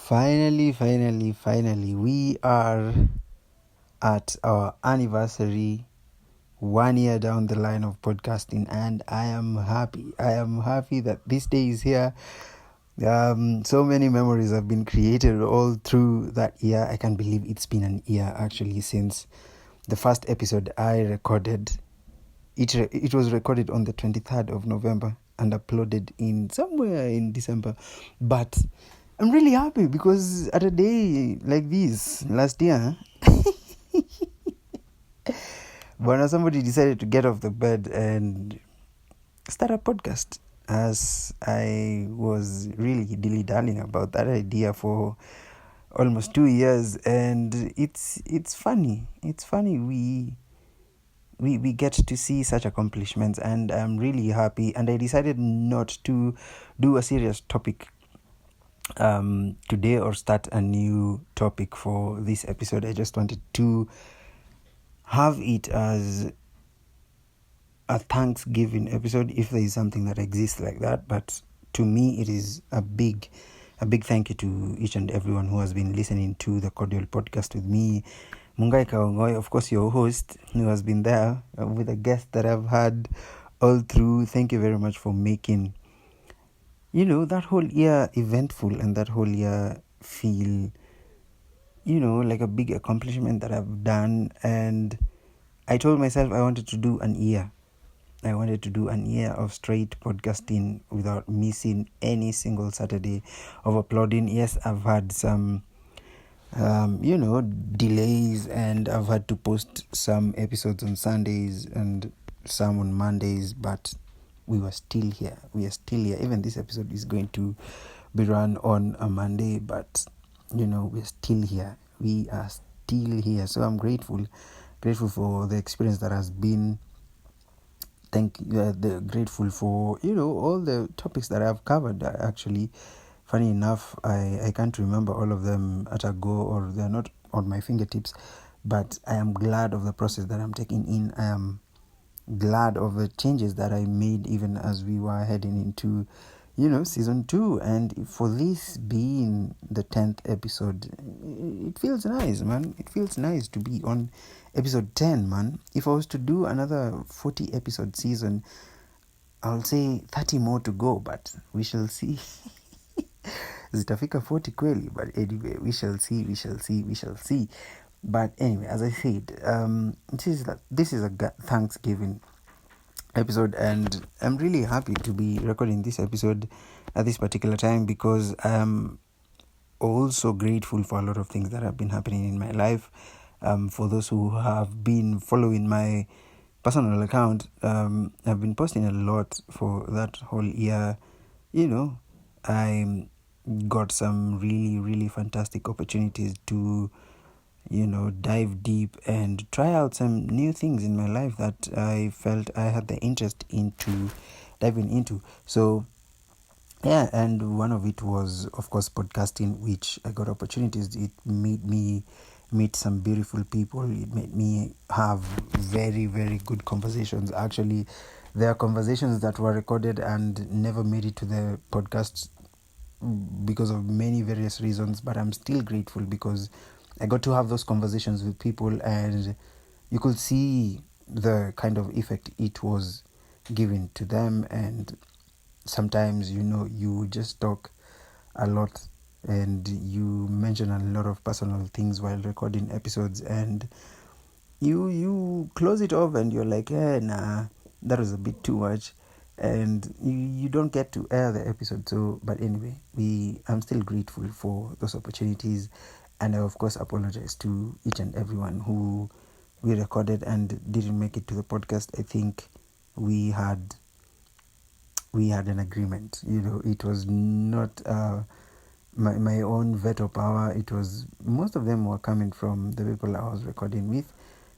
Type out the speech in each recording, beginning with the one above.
Finally, we are at our anniversary, 1 year down the line of podcasting, and I am happy. I am happy that this day is here. So many memories have been created all through that year. I can't believe it's been an year actually since the first episode I recorded. It was recorded on the 23rd of November and uploaded in somewhere in December. But I'm really happy because at a day like this, last year, when somebody decided to get off the bed and start a podcast, as I was really dilly-dallying about that idea for almost 2 years, and it's funny. It's funny we get to see such accomplishments, and I'm really happy. And I decided not to do a serious topic today or start a new topic for this episode. I just wanted to have it as a Thanksgiving episode, if there is something that exists like that. But to me, it is a big thank you to each and everyone who has been listening to the Cordial Podcast with me, Kang'ong'oi, of course, your host, who has been there with a guest that I've had all through. Thank you very much for making, that whole year eventful and that whole year feel, like a big accomplishment that I've done. And I told myself I wanted to do an year. I wanted to do an year of straight podcasting without missing any single Saturday of uploading. Yes, I've had some, delays, and I've had to post some episodes on Sundays and some on Mondays, but we were still here. We are still here. Even this episode is going to be run on a Monday, but, we're still here. We are still here. So I'm grateful for the experience that has been. Grateful for all the topics that I've covered. Actually, funny enough, I can't remember all of them at a go, or they're not on my fingertips, but I am glad of the process that I'm taking in. I am glad of the changes that I made even as we were heading into season 2, and for this being the 10th episode, it feels nice, man. It feels nice to be on episode 10, man. If I was to do another 40 episode season, I'll say 30 more to go, but we shall see. Zitafika 40 kweli, but anyway, we shall see. But anyway, as I said, this is a Thanksgiving episode, and I'm really happy to be recording this episode at this particular time, because I'm also grateful for a lot of things that have been happening in my life. For those who have been following my personal account, I've been posting a lot for that whole year. I got some really, really fantastic opportunities to dive deep and try out some new things in my life that I felt I had the interest into diving into. So yeah, and one of it was, of course, podcasting, which I got opportunities. It made me meet some beautiful people. It made me have very, very good conversations. Actually, there are conversations that were recorded and never made it to the podcast because of many various reasons, but I'm still grateful because I got to have those conversations with people, and you could see the kind of effect it was giving to them. And sometimes, you just talk a lot and you mention a lot of personal things while recording episodes, and you close it off and you're like, nah, that was a bit too much, and you don't get to air the episode. So, but anyway, I'm still grateful for those opportunities. And I, of course, apologize to each and everyone who we recorded and didn't make it to the podcast. I think we had an agreement. It was not my own veto power. It was, most of them were coming from the people I was recording with.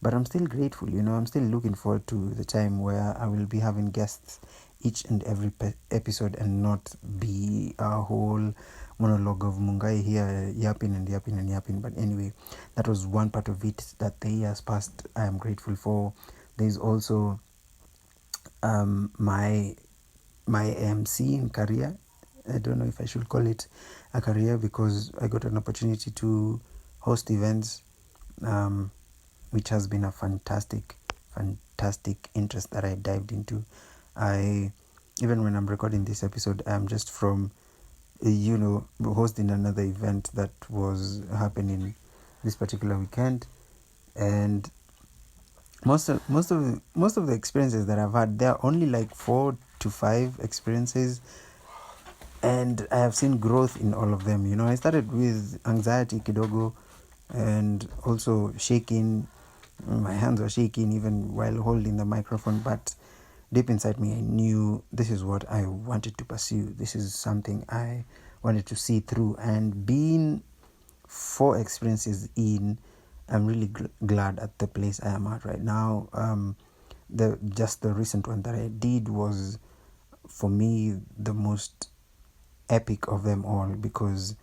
But I'm still grateful. I'm still looking forward to the time where I will be having guests each and every episode, and not be a whole monologue of Mungai here yapping. But anyway, that was one part of it that the years past I am grateful for. There's also my MCing career. I don't know if I should call it a career, because I got an opportunity to host events, which has been a fantastic interest that I dived into. Even when I'm recording this episode, I'm just from hosting another event that was happening this particular weekend. And most of the experiences that I've had, there are only like 4 to 5 experiences, and I have seen growth in all of them. I started with anxiety kidogo, and also shaking. My hands were shaking even while holding the microphone, but deep inside me I knew this is what I wanted to pursue. This is something I wanted to see through. And being 4 experiences in, I'm really glad at the place I am at right now. The recent one that I did was, for me, the most epic of them all, because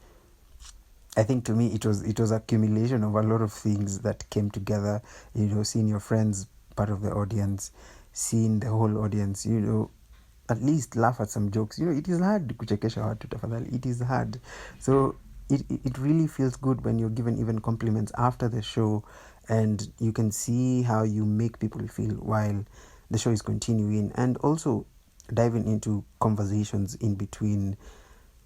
I think to me it was accumulation of a lot of things that came together. Seeing your friends part of the audience, seeing the whole audience, at least laugh at some jokes. It is hard kuchekesha watu tafadhali. It is hard. So it really feels good when you're given even compliments after the show, and you can see how you make people feel while the show is continuing, and also diving into conversations in between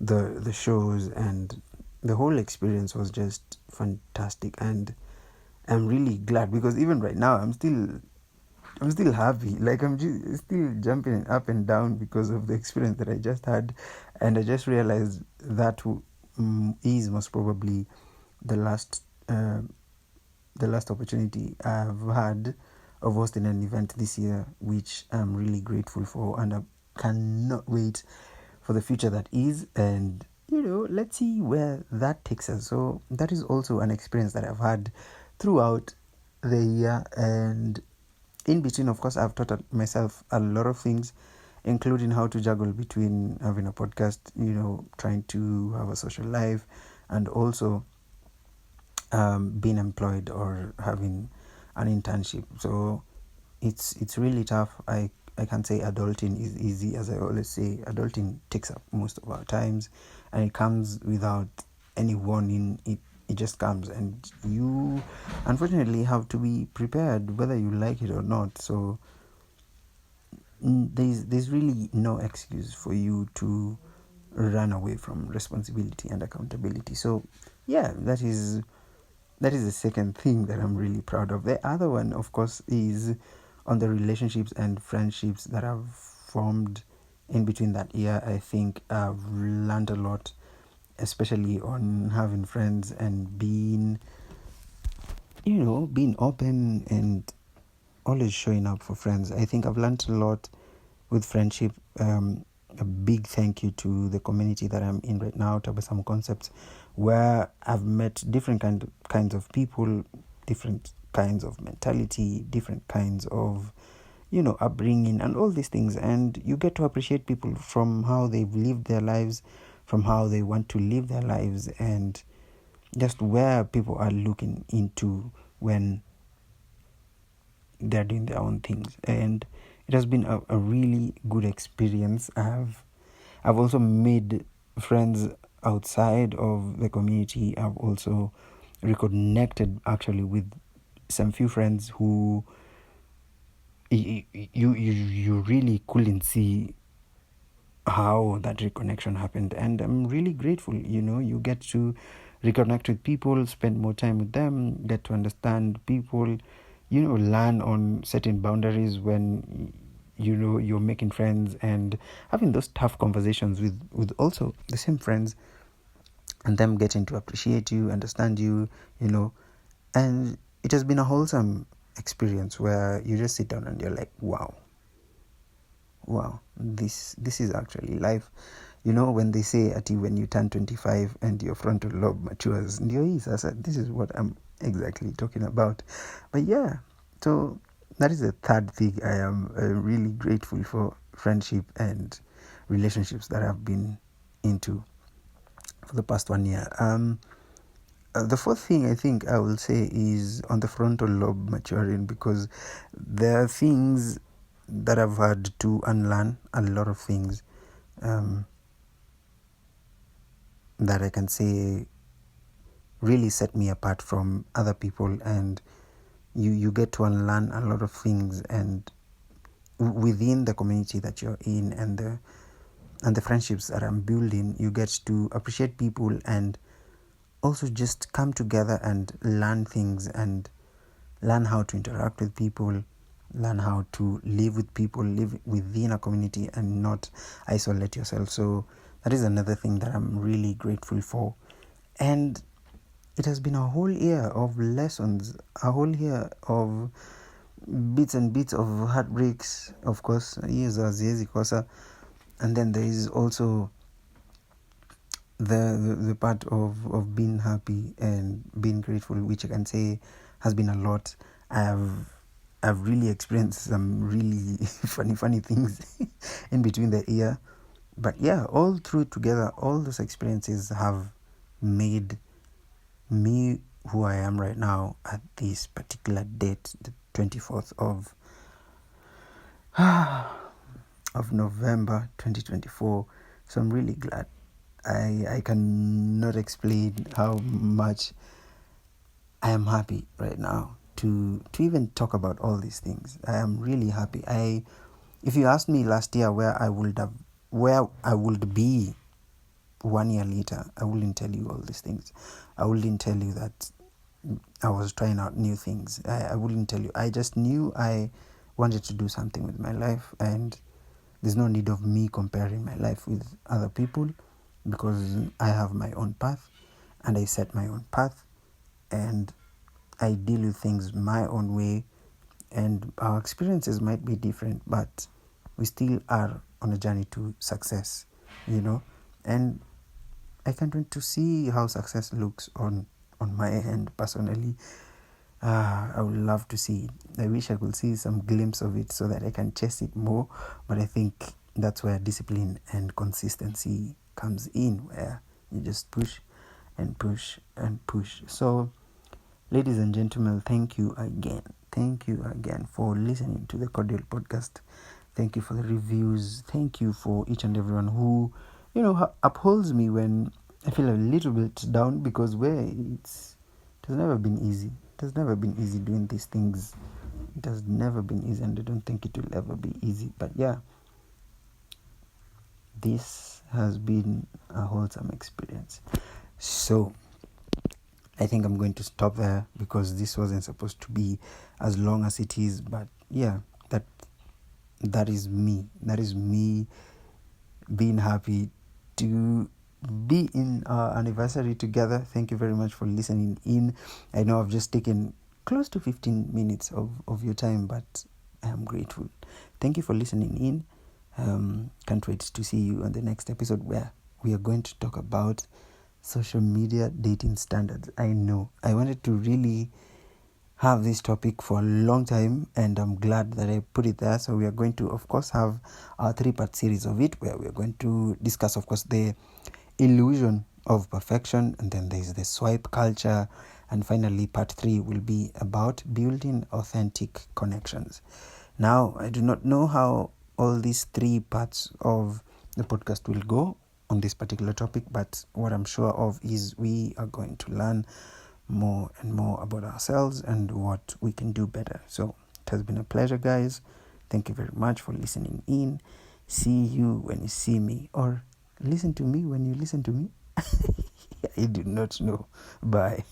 the shows. And the whole experience was just fantastic, and I'm really glad, because even right now I'm still happy. Like, I'm just still jumping up and down because of the experience that I just had. And I just realized that is most probably the last opportunity I've had of hosting an event this year, which I'm really grateful for, and I cannot wait for the future that is. And let's see where that takes us. So that is also an experience that I've had throughout the year. And in between, of course, I've taught myself a lot of things, including how to juggle between having a podcast, trying to have a social life, and also being employed or having an internship. So it's really tough. I can't say adulting is easy. As I always say, adulting takes up most of our times, and it comes without any warning. It just comes, and you unfortunately have to be prepared whether you like it or not. So there's really no excuse for you to run away from responsibility and accountability. So yeah, that is the second thing that I'm really proud of. The other one, of course, is on the relationships and friendships that I've formed in between that year. I think I've learned a lot, especially on having friends and being open and always showing up for friends. I think I've learned a lot with friendship. A big thank you to the community that I'm in right now, Tabasam Concepts, where I've met different kinds of people, different kinds of mentality, different kinds of upbringing, and all these things. And you get to appreciate people from how they've lived their lives, from how they want to live their lives, and just where people are looking into when they're doing their own things. And it has been a really good experience. I've also made friends outside of the community. I've also reconnected actually with some few friends who you really couldn't see how that reconnection happened. And I'm really grateful. You get to reconnect with people, spend more time with them, get to understand people, learn on certain boundaries when you're making friends, and having those tough conversations with also the same friends, and them getting to appreciate you, understand you, and it has been a wholesome experience where you just sit down and you're like, wow, this is actually life. When they say when you turn 25 and your frontal lobe matures, this is what I'm exactly talking about. But yeah, so that is the third thing. I am really grateful for friendship and relationships that I've been into for the past 1 year. The fourth thing I think I will say is on the frontal lobe maturing, because there are things that I've had to unlearn, a lot of things. that I can say really set me apart from other people, and you get to unlearn a lot of things, and within the community that you're in, and the friendships that I'm building, you get to appreciate people and also just come together and learn things, and learn how to interact with people, learn how to live with people, live within a community and not isolate yourself. So that is another thing that I'm really grateful for. And it has been a whole year of lessons, a whole year of bits and bits of heartbreaks, of course, years haziwezi kosa. And then there is also the part of being happy and being grateful, which I can say has been a lot. I've really experienced some really funny things in between the year. But yeah, all through together, all those experiences have made me who I am right now at this particular date, the 24th of November 2024. So I'm really glad. I cannot explain how much I am happy right now to even talk about all these things. I am really happy. If you asked me last year where I would be 1 year later, I wouldn't tell you all these things. I wouldn't tell you that I was trying out new things. I wouldn't tell you. I just knew I wanted to do something with my life, and there's no need of me comparing my life with other people, because I have my own path and I set my own path, and I deal with things my own way, and our experiences might be different, but we still are on a journey to success, and I can't wait to see how success looks on my end personally. I would love to see it. I wish I could see some glimpse of it so that I can chase it more, but I think that's where discipline and consistency comes in, where you just push and push and push. So, ladies and gentlemen, thank you again. Thank you again for listening to the Cordial Podcast. Thank you for the reviews. Thank you for each and everyone who, upholds me when I feel a little bit down, because it has never been easy. It has never been easy doing these things. It has never been easy, and I don't think it will ever be easy. But yeah, this has been a wholesome experience. So I think I'm going to stop there, because this wasn't supposed to be as long as it is. But yeah, that is me. That is me being happy to be in our anniversary together. Thank you very much for listening in. I know I've just taken close to 15 minutes of your time, but I am grateful. Thank you for listening in. Can't wait to see you on the next episode, where we are going to talk about social media dating standards. I know I wanted to really have this topic for a long time, and I'm glad that I put it there. So we are going to, of course, have our 3-part series of it, where we are going to discuss, of course, the illusion of perfection, and then there's the swipe culture, and finally part 3 will be about building authentic connections. Now, I do not know how all these 3 parts of the podcast will go on this particular topic, but what I'm sure of is we are going to learn more and more about ourselves and what we can do better. So it has been a pleasure, guys. Thank you very much for listening in. See you when you see me, or listen to me when you listen to me. I do not know. Bye.